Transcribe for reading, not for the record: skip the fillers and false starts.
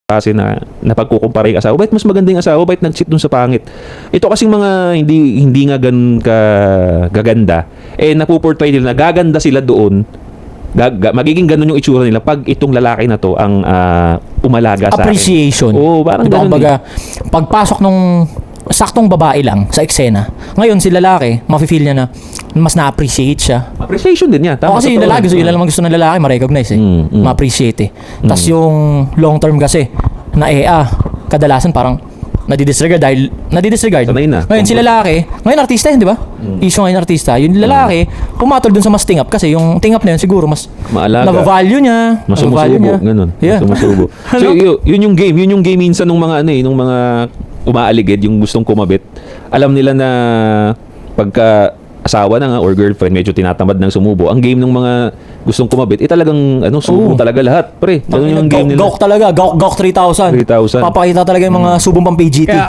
kasi na napagkukumpara yung asawa. Bakit mas maganda yung asawa? Bakit nag-cheat dun sa pangit? Ito kasing mga hindi nga ganun ka gaganda, napuportray nila na gaganda sila doon. Magiging ganun yung itsura nila pag itong lalaki na to ang umalaga sa akin. Appreciation. Oo, parang diba, ganun kumbaga, pagpasok nung saktong babae lang sa eksena, ngayon si lalaki, mafe-feel niya na mas na-appreciate siya. Appreciation din niya. Tama, Kasi yung lalaki, yun naman gusto ng lalaki, ma-recognize ma-appreciate Tapos yung long term kasi, na kadalasan parang nadidisregard. Sanay na. Ngayon si lalaki, ngayon artista yun, di ba? Issue ngayon artista. Yung lalaki, pumatol dun sa mas tingap kasi yung tingap na yun siguro mas maalaga. nag-value niya. Mas sumusubo. Ganun. Yeah. Mas sumusubo. So, yun yung game. Yun yung game minsan nung mga nung mga umaaligid, yung gustong kumabit. Alam nila na pagka asawa na nga or girlfriend medyo tinatamad ng sumubo, ang game ng mga gustong kumabit talagang subo talaga lahat, pre. Ganun yung game nila. Gawk talaga, Gawk 3000. 3,000. Papakita talaga yung mga subong pang PGT.